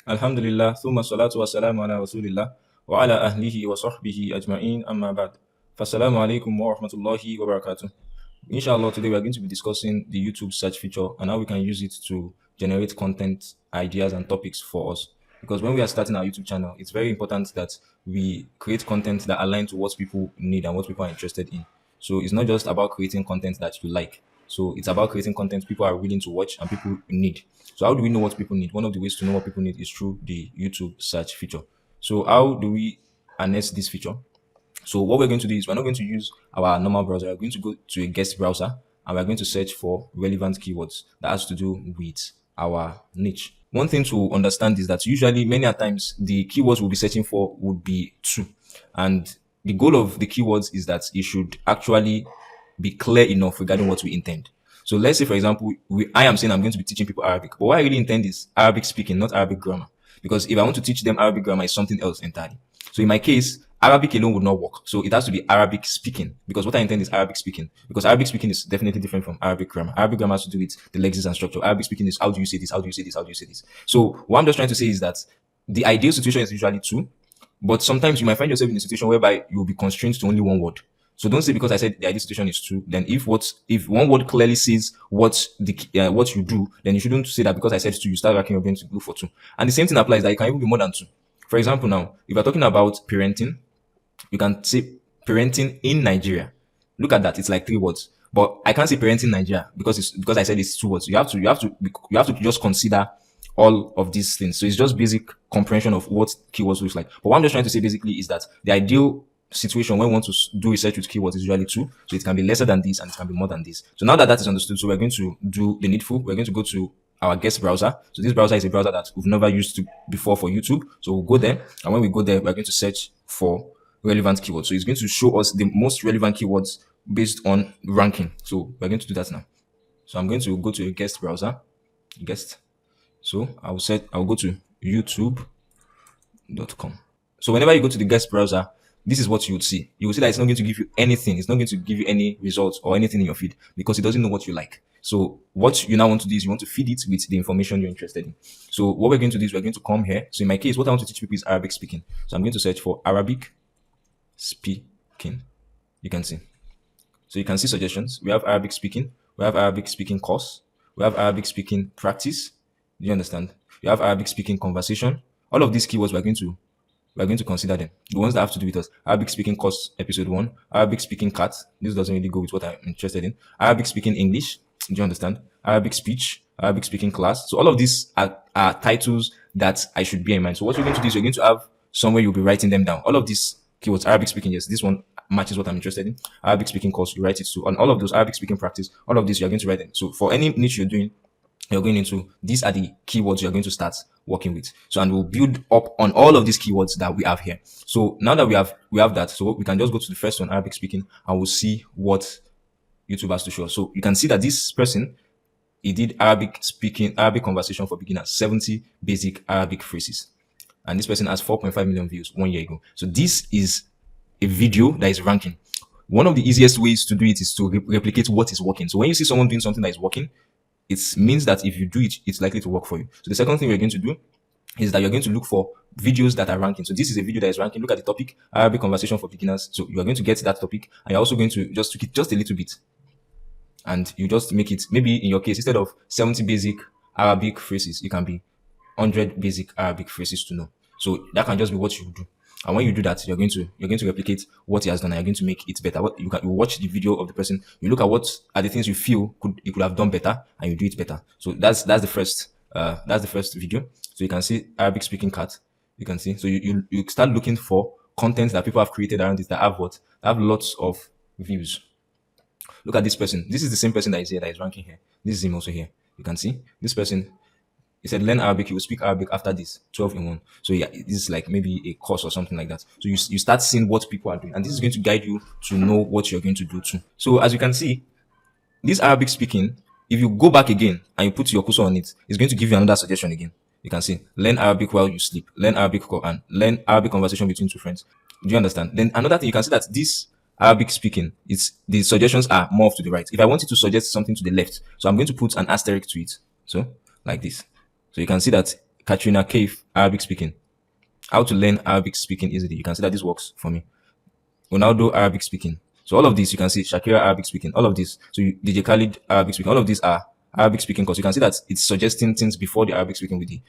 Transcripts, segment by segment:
Alhamdulillah, thumma salatu wa salamu ala rasulillah wa ala ahlihi wa sahbihi ajma'in amma ba'd. Fassalamu alaikum wa rahmatullahi wa barakatuh. Inshallah, today we are going to be discussing the YouTube search feature and how we can use it to generate content, ideas, and topics for us. Because when we are starting our YouTube channel, it's very important that we create content that align to what people need and what people are interested in. So it's not just about creating content that you like. So it's about creating content people are willing to watch and people need. So how do we know what people need? One of the ways to know what people need is through the YouTube search feature. So how do we harness this feature? So what we're going to do is we're not going to use our normal browser. We're going to go to a guest browser and we're going to search for relevant keywords that has to do with our niche. One thing to understand is that usually many a times the keywords we'll be searching for would be two. And the goal of the keywords is that it should actually be clear enough regarding what we intend. So let's say, for example, I am saying I'm going to be teaching people Arabic, but what I really intend is Arabic speaking, not Arabic grammar. Because if I want to teach them Arabic grammar, it's something else entirely. So in my case, Arabic alone would not work. So it has to be Arabic speaking because what I intend is Arabic speaking. Because Arabic speaking is definitely different from Arabic grammar. Arabic grammar has to do with the lexis and structure. Arabic speaking is how do you say this? How do you say this? How do you say this? So what I'm just trying to say is that the ideal situation is usually two, but sometimes you might find yourself in a situation whereby you'll be constrained to only one word. So don't say because I said the ideal situation is two. Then if one word clearly says what you do, then you shouldn't say that because I said two, you start racking your brain to look for two. And the same thing applies that it can even be more than two. For example, now if you're talking about parenting, you can say parenting in Nigeria. Look at that; it's like three words. But I can't say parenting in Nigeria because I said it's two words. You have to just consider all of these things. So it's just basic comprehension of what keywords looks like. But what I'm just trying to say basically is that the ideal situation when we want to do research with keywords is usually two. So it can be lesser than this and it can be more than this. So now that that is understood, so we're going to do the needful. We're going to go to our guest browser. So this browser is a browser that we've never used to before for YouTube. So we'll go there. And when we go there, we're going to search for relevant keywords. So it's going to show us the most relevant keywords based on ranking. So we're going to do that now. So I'm going to go to a guest browser. Guest. So I'll go to youtube.com. So whenever you go to the guest browser, this is what you would see. You will see that it's not going to give you anything. It's not going to give you any results or anything in your feed because it doesn't know what you like. So what you now want to do is you want to feed it with the information you're interested in. So what we're going to do is we're going to come here. So in my case, what I want to teach people is Arabic speaking. So I'm going to search for Arabic speaking. You can see. So you can see suggestions. We have Arabic speaking. We have Arabic speaking course. We have Arabic speaking practice. Do you understand? We have Arabic speaking conversation. All of these keywords we're going to consider them. The ones that have to do with us. Arabic speaking course episode 1. Arabic speaking cat. This doesn't really go with what I'm interested in. Arabic speaking English. Do you understand? Arabic speech. Arabic speaking class. So all of these are titles that I should bear in mind. So what you're going to do is you're going to have somewhere you'll be writing them down. All of these keywords. Arabic speaking, yes. This one matches what I'm interested in. Arabic speaking course, you write it too. On all of those Arabic speaking practice, all of this you're going to write them. So for any niche you're going into, these are the keywords you're going to start working with. So, and we'll build up on all of these keywords that we have here. So now that we have that, so we can just go to the first one, Arabic speaking, and we'll see what YouTube has to show us. So you can see that this person, he did Arabic speaking, Arabic conversation for beginners, 70 basic Arabic phrases. And this person has 4.5 million views 1 year ago. So this is a video that is ranking. One of the easiest ways to do it is to replicate what is working. So when you see someone doing something that is working, it means that if you do it, it's likely to work for you. So the second thing we're going to do is that you're going to look for videos that are ranking. So this is a video that is ranking. Look at the topic, Arabic conversation for beginners. So you are going to get that topic and you're also going to just tweak it just a little bit. And you just make it, maybe in your case, instead of 70 basic Arabic phrases, it can be 100 basic Arabic phrases to know. So that can just be what you do. And when you do that, you're going to replicate what he has done and you're going to make it better. You watch the video of the person, you look at what are the things you feel you could have done better and you do it better. So that's the first video. So you can see Arabic speaking cat. You can see. So you start looking for content that people have created around it that have lots of views. Look at this person. This is the same person that is here, that is ranking here. This is him also here. You can see this person. He said, learn Arabic, you will speak Arabic after this, 12 in 1. So yeah, this is like maybe a course or something like that. So you start seeing what people are doing. And this is going to guide you to know what you're going to do too. So as you can see, this Arabic speaking, if you go back again and you put your cursor on it, it's going to give you another suggestion again. You can see, learn Arabic while you sleep, learn Arabic Quran, learn Arabic conversation between two friends. Do you understand? Then another thing, you can see that this Arabic speaking, the suggestions are more to the right. If I wanted to suggest something to the left, so I'm going to put an asterisk to it. So like this. So you can see that Katrina Kaif, Arabic speaking. How to learn Arabic speaking easily. You can see that this works for me. Ronaldo, Arabic speaking. So all of these, you can see Shakira, Arabic speaking. All of these. So DJ Khalid, Arabic speaking. All of these are Arabic speaking because you can see that it's suggesting things before the Arabic speaking with the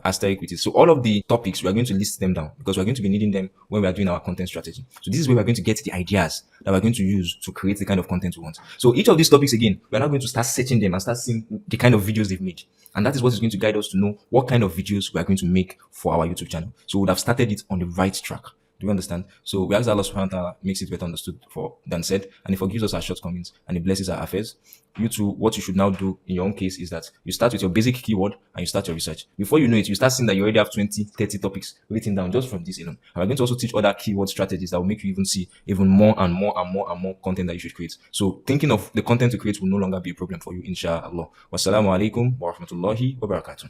asterisk with it. So all of the topics, we are going to list them down because we're going to be needing them when we are doing our content strategy. So this is where we're going to get the ideas that we're going to use to create the kind of content we want. So each of these topics, again, we're now going to start searching them and start seeing the kind of videos they've made. And that is what is going to guide us to know what kind of videos we are going to make for our YouTube channel. So we would have started it on the right track. Do you understand? So we ask Allah subhanahu wa ta'ala makes it better understood than said, and He forgives us our shortcomings and He blesses our affairs. You too, what you should now do in your own case is that you start with your basic keyword and you start your research. Before you know it, you start seeing that you already have 20, 30 topics written down just from this alone. And we're going to also teach other keyword strategies that will make you even see even more and more and more and more content that you should create. So thinking of the content to create will no longer be a problem for you, inshallah. Wassalamu alaikum wa rahmatullahi wa barakatuh.